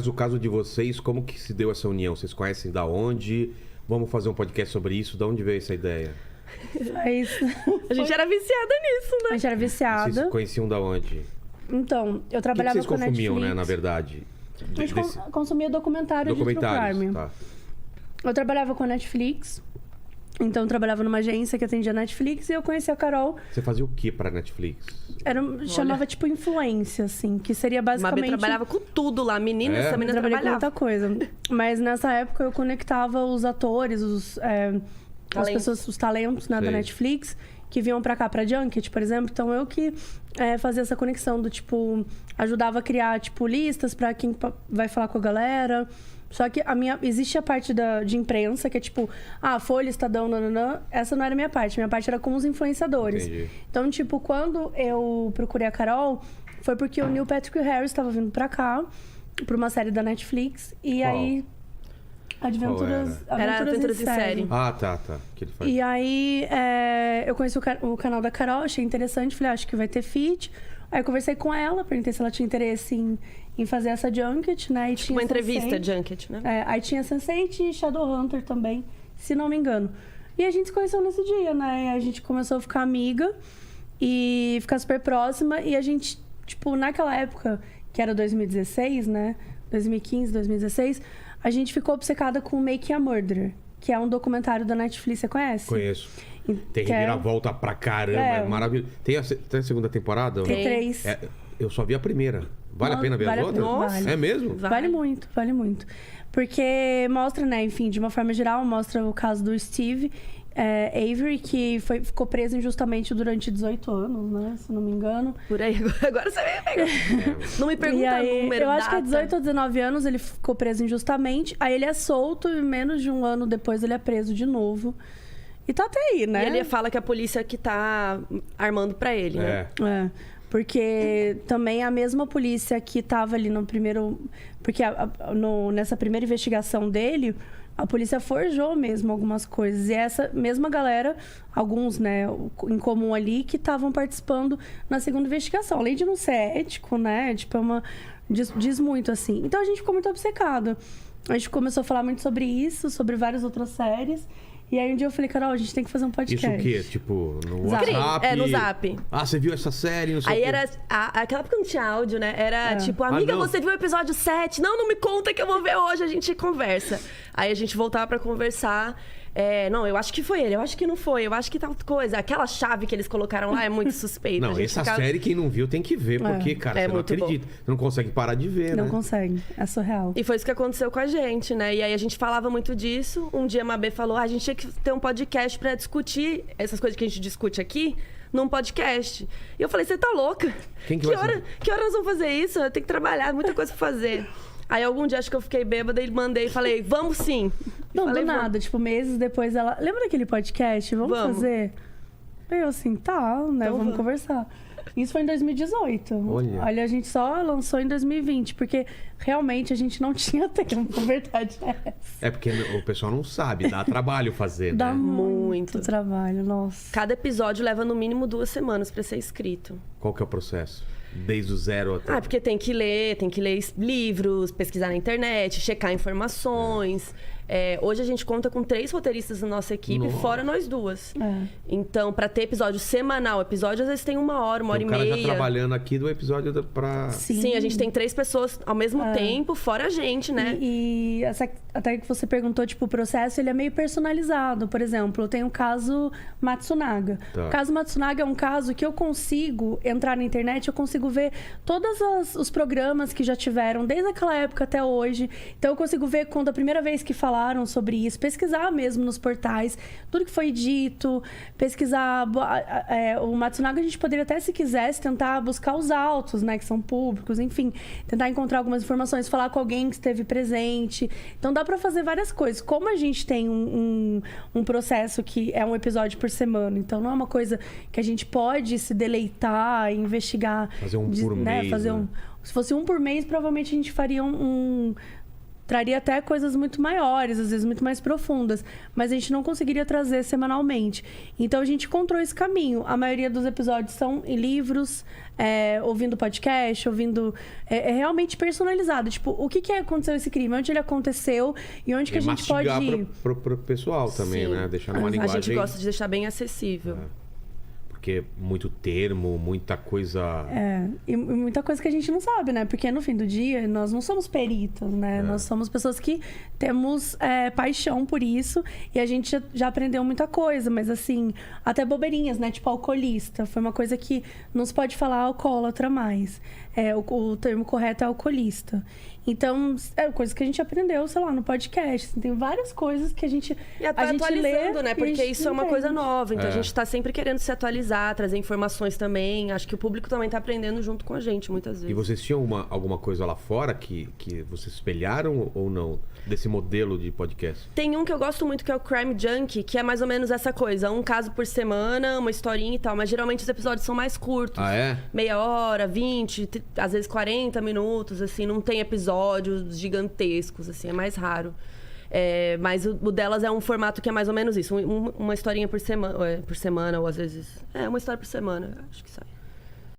Mas o caso de vocês, como que se deu essa união? Vocês conhecem da onde? Vamos fazer um podcast sobre isso? Da onde veio essa ideia? A gente era viciada nisso, né? A gente era viciada. Vocês conheciam da onde? Então, eu O que trabalhava vocês com a consumiam, Netflix. né, na verdade? A gente consumia documentário de True Crime. Tá. Eu trabalhava com a Netflix. Então, eu trabalhava numa agência que atendia a Netflix e eu conheci a Carol. Você fazia o que pra Netflix? Chamava, tipo, influência, assim. Que seria Mabê basicamente... trabalhava com tudo lá. Menina, essa menina trabalhei com trabalhava. muita coisa. Mas nessa época eu conectava os atores, as pessoas, os talentos, né, da Sei. Netflix, que vinham pra cá, pra Junket, por exemplo. Então eu que fazia essa conexão do tipo, ajudava a criar, tipo, listas pra quem vai falar com a galera. Só que existe a parte de imprensa, que é tipo, Folha, Estadão, nananã. Essa não era a minha parte. Minha parte era com os influenciadores. Entendi. Então, tipo, quando eu procurei a Carol, foi porque o Neil Patrick Harris estava vindo pra cá, pra uma série da Netflix. E Qual? aí... Era Aventuras em Série. Ah, tá. Que ele faz. E aí, eu conheci o canal da Carol, achei interessante. Falei, acho que vai ter feat. Aí eu conversei com ela, perguntei se ela tinha interesse em fazer essa Junket, né? E Tipo tinha uma entrevista Sense8. Junket, né? Aí tinha Sense8 e Shadowhunter também, se não me engano. E a gente se conheceu nesse dia, né? E a gente começou a ficar amiga e ficar super próxima. E a gente, tipo, naquela época, que era 2016, né? 2015, 2016, a gente ficou obcecada com Making a Murderer, que é um documentário da Netflix. Você conhece? Conheço. Tem Que é- reviravolta pra caramba, é maravilhoso. Tem a segunda temporada? ou não? Tem 3. Eu só vi a primeira. Vale a pena ver vale as a outras? pena, vale. É mesmo? Vale muito, vale muito. Porque mostra, né, enfim, de uma forma geral, mostra o caso do Steve Avery, que ficou preso injustamente durante 18 anos, né, se não me engano. Por aí, agora você me pega. Não me pergunta E aí, número, eu acho que é data. 18 ou 19 anos, ele ficou preso injustamente. Aí ele é solto e menos de um ano depois ele é preso de novo. E tá até aí, né? E ele fala que a polícia que tá armando pra ele, né? Porque também a mesma polícia que tava ali no primeiro... Porque nessa primeira investigação dele, a polícia forjou mesmo algumas coisas. E essa mesma galera, alguns, né, em comum ali, que estavam participando na segunda investigação. Além de não ser ético, né? Tipo, diz muito, assim. Então a gente ficou muito obcecado. A gente começou a falar muito sobre isso, sobre várias outras séries. E aí um dia eu falei, Carol, a gente tem que fazer um podcast. Isso o quê? Tipo, no Zap. WhatsApp? No Zap. Ah, você viu essa série? Não sei Aí o quê. era... Aquela época não tinha áudio, né? Era tipo, amiga, não. você viu o episódio 7? Não me conta que eu vou ver hoje, a gente conversa. Aí a gente voltava pra conversar. Não, eu acho que foi ele, eu acho que não foi, eu acho que tal coisa. Aquela chave que eles colocaram lá é muito suspeita. Não, a gente essa ficava... série quem não viu tem que ver, porque, cara, É você não muito acredita. Você não consegue parar de ver, Não né? consegue, é surreal. E foi isso que aconteceu com a gente, né? E aí a gente falava muito disso. Um dia a Mabê falou, a gente tinha que ter um podcast pra discutir essas coisas que a gente discute aqui num podcast. E eu falei, você tá louca? Quem que vai ser? Que hora nós vamos fazer isso? Eu tenho que trabalhar, muita coisa pra fazer. Aí algum dia acho que eu fiquei bêbada e mandei e falei, vamos sim. Não, falei, do nada. Tipo, meses depois ela... Lembra daquele podcast? Vamos fazer? Eu assim, tá, né? Então vamos conversar. Isso foi em 2018. Olha, a gente só lançou em 2020, porque realmente a gente não tinha tempo, a verdade é essa. É porque o pessoal não sabe, dá trabalho fazer, Dá né? muito trabalho, nossa. Cada episódio leva no mínimo 2 semanas pra ser escrito. Qual que é o processo? Desde o zero até... Porque tem que ler livros, pesquisar na internet, checar informações. Hoje a gente conta com 3 roteiristas na nossa equipe, fora nós duas. Então, pra ter episódio semanal, episódio às vezes tem 1 hora, 1 hora e meia. O cara já trabalhando aqui do episódio pra... Sim, a gente tem 3 pessoas ao mesmo tempo, fora a gente, né? E até que você perguntou, tipo, o processo, ele é meio personalizado. Por exemplo, eu tenho o caso Matsunaga. Tá. O caso Matsunaga é um caso que eu consigo entrar na internet, eu consigo ver todos os programas que já tiveram, desde aquela época até hoje. Então, eu consigo ver quando a primeira vez que falaram sobre isso, pesquisar mesmo nos portais, tudo que foi dito, pesquisar... o Matsunaga, a gente poderia até, se quisesse, tentar buscar os autos, né, que são públicos, enfim, tentar encontrar algumas informações, falar com alguém que esteve presente. Então, dá pra fazer várias coisas. Como a gente tem um processo que é um episódio por semana, então não é uma coisa que a gente pode se deleitar, investigar... Fazer um por mês, fazer né? Se fosse um por mês, provavelmente a gente faria traria até coisas muito maiores, às vezes muito mais profundas, mas a gente não conseguiria trazer semanalmente. Então a gente encontrou esse caminho. A maioria dos episódios são em livros, ouvindo podcast, ouvindo... É realmente personalizado. Tipo, o que aconteceu esse crime? Onde ele aconteceu e onde que a gente pode ir? Pro pessoal também, Sim. né? Deixar numa linguagem... A gente gosta de deixar bem acessível. Porque muito termo, muita coisa... E muita coisa que a gente não sabe, né? Porque no fim do dia, nós não somos peritos, né? Nós somos pessoas que temos paixão por isso e a gente já aprendeu muita coisa, mas assim, até bobeirinhas, né? Tipo, alcoolista. Foi uma coisa que não se pode falar alcoólatra mais. O termo correto é alcoolista. Então, coisas que a gente aprendeu, sei lá, no podcast. Assim, tem várias coisas que a gente E até atualizando, lê, né? Porque isso é uma coisa nova. Então, a gente tá sempre querendo se atualizar, trazer informações também. Acho que o público também tá aprendendo junto com a gente, muitas vezes. E vocês tinham alguma coisa lá fora que vocês espelharam ou não? Desse modelo de podcast? Tem um que eu gosto muito, que é o Crime Junkie, que é mais ou menos essa coisa. Um caso por semana, uma historinha e tal. Mas geralmente os episódios são mais curtos. Ah, é? Meia hora, 20, às vezes 40 minutos, assim. Não tem episódios gigantescos, assim. É mais raro. Mas o delas é um formato que é mais ou menos isso. Uma historinha por semana, ou às vezes... uma história por semana, acho que sai.